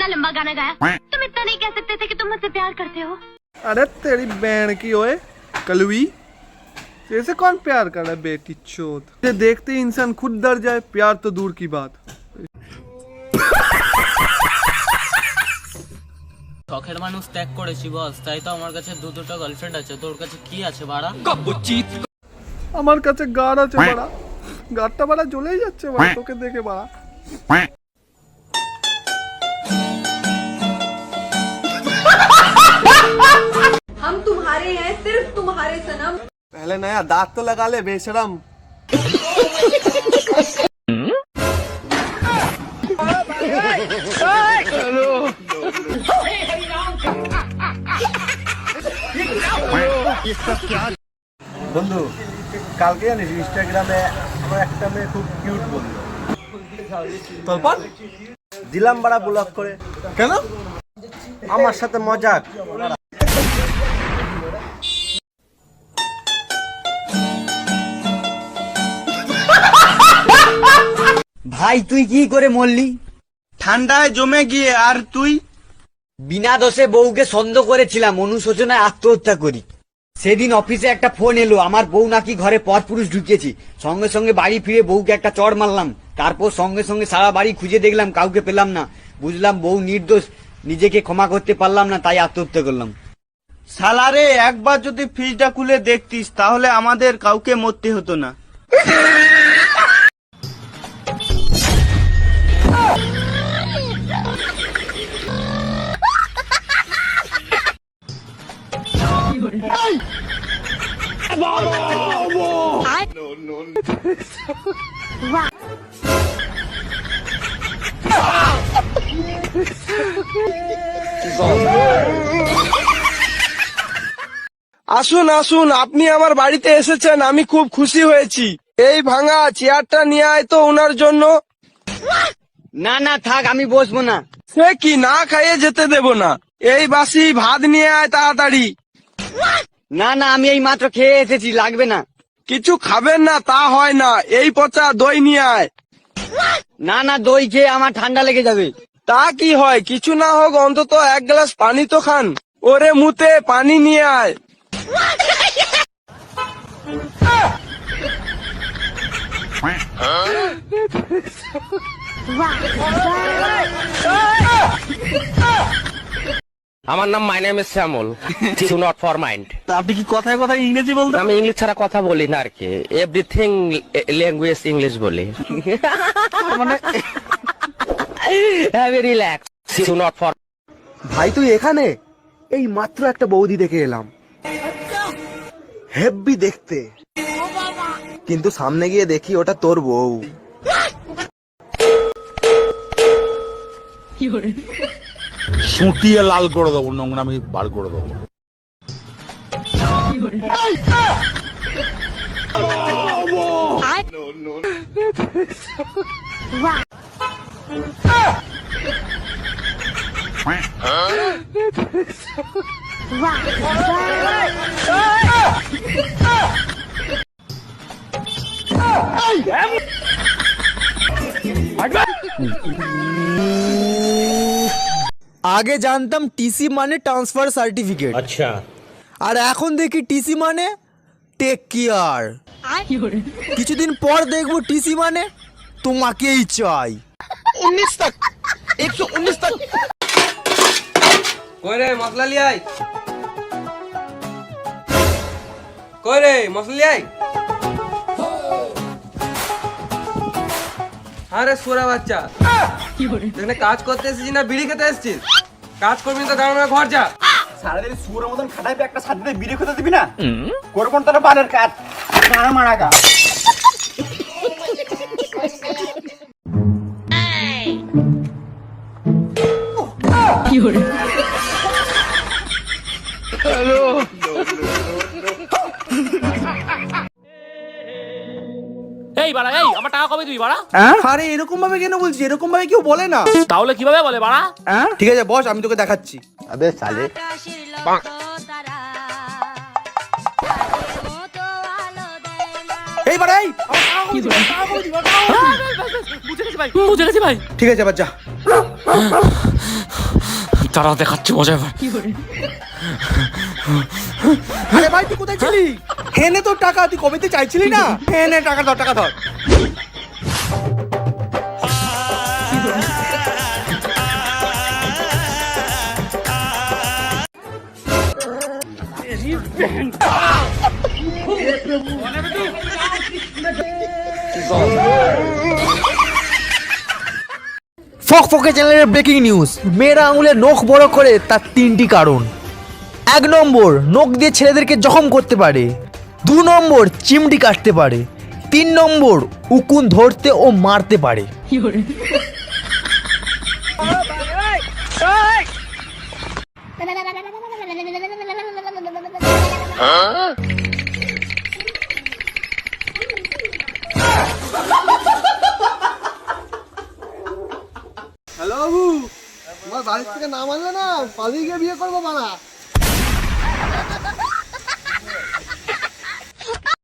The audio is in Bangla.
इतना लंबा गाना गाया, तुम इतना नहीं कह सकते थे कि तुम मुझसे प्यार करते हो? अरे तेरी बहन की ओए कलवी, जैसे कौन प्यार कर रहा है बेटी चोद। ये देखते ही इंसान खुद डर जाए, प्यार तो दूर की बात। শখের মানুষ ত্যাগ করেছি বস, তাই তো আমার কাছে দুটো গার্লফ্রেন্ড আছে। তোর কাছে কি আছে বাড়া? আমার কাছে গাড় আছে বাড়া, গাড়টা বাড়া জ্বলেই যাচ্ছে বাড়া তোকে দেখে বাড়া। हम तुम्हारे हैं, सिर्फ तुम्हारे सनम। पहले नया दांत तो लगा ले बेशरम। বন্ধু কালকে জানিস ইনস্টাগ্রামে আমার একটা মেয়ে খুব কিউট বললো, তারপর দিলাম বাড়া ব্লক করে। কেন? আমার সাথে মজাক। ভাই তুই কি করে মরলি? ঠান্ডায় জমে গিয়ে। আর তুই? বিনা দোষে বউকে সন্দেহ করেছিলাম, অনুশোচনায় আত্মহত্যা করি। সেদিন অফিসে একটা ফোন এলো, আমার বউ নাকি ঘরে পরপুরুষ ঢুকিয়েছি। সঙ্গে সঙ্গে বাড়ি ফিরে বউকে একটা চড় মারলাম। তারপর সঙ্গে সঙ্গে সারা বাড়ি খুঁজে দেখলাম, কাউকে পেলাম না। বুঝলাম বউ নির্দোষ, নিজেকে ক্ষমা করতে পারলাম না, তাই আত্মহত্যা করলাম। সালারে একবার যদি ফ্রিজটা খুলে দেখতিস তাহলে আমাদের কাউকে মরতে হতো না। আসুন আসুন, আপনি আমার বাড়িতে এসেছেন, আমি খুব খুশি হয়েছি। এই ভাঙা চেয়ারটা নিয়ে আয় তো ওনার জন্য। না না থাক, আমি বসবো না। সে কি, না খাইয়ে যেতে দেব না। এই বাসি ভাত নিয়ে আয় তাড়াতাড়ি। না না, আমি এই মাত্র খেয়ে এসেছি, লাগবে না। কিছু খাবেন না তা হয় না, এই পচা দই নিয়ে আয়। না না, দই খেয়ে আমার ঠান্ডা লেগে যাবে। তা কি হয়, কিছু না হোক অন্তত এক গ্লাস পানি তো খান। ওরে মুতে পানি নিয়ে আয়। আমার নাম my name is Shyamal, do not for mind. আপনি কি কথায় কথায় ইংরেজি বলতেন? আমি ইংলিশ ছাড়া কথা বলি না আর কি, এভরিথিং ল্যাঙ্গুয়েজ ইংলিশ বলি। মানে heavy relax, do not for. ভাই তুই এখানে? এই মাত্র একটা বৌদি দেখে এলাম, হেব্বি দেখতে, কিন্তু সামনে গিয়ে দেখি ওটা তোর বউ। সুটিয়ে লাল করে দেবো, নোংরামি বার করে দেবো। আগে জানতাম টিসি মানে ট্রান্সফার সার্টিফিকেট, আচ্ছা, আর এখন দেখি টিসি মানে টেক কেয়ার। কিছুদিন পর দেখবো টিসি মানে তোমাকেই চাই। 19 तक 119 तक। কই রে মশলা লিয়াই, কই রে মশলা লিয়াই। আরে সোরা বাচ্চা, এখানে কাজ করতে এসেছিস না বিড়ি খেতে এসেছিস? কাজ করবি না তো গাঁও ঘর যা। সারাদিন সুরের মতন খাটাইবে, একটা সাথে বিড়ি খেতে দিবি না? করবো তোর বালের কাজ, মারা গা। এই বাড়া, এই আমার টাকা কবে দিবি বাড়া? আরে এরকম ভাবে কেন বলছিস? এরকম ভাবে কেউ বলে না। তাহলে কিভাবে বলে বাড়া? ঠিক আছে বস, আমি তোকে দেখাচ্ছি। আবে সালে এই বাড়াই, বুঝে গেছি ভাই। ঠিক আছে এবার যা। তারা দেখাচ্ছে মজা এবার। আরে ভাই তুই কোথায় ছিলি? হেনে তোর টাকা, তুই কবেতে চাইছিলি না? হেনে টাকা ধর, টাকা ধর। ফকফকে চ্যানেলের ব্রেকিং নিউজ, মেয়েরা আঙুলে নখ বড় করে তার 3টি কারণ। 1 নম্বর, নখ দিয়ে ছেলেদেরকে জখম করতে পারে। 2 নম্বর, চিমটি কাটতে পারে। 3 নম্বর, উকুন ধরতে ও মারতে পারে। হ্যালো বাবু, তোমার বাড়ির থেকে নাম আনলে না, পালিয়ে গিয়ে বিয়ে করবো মানা।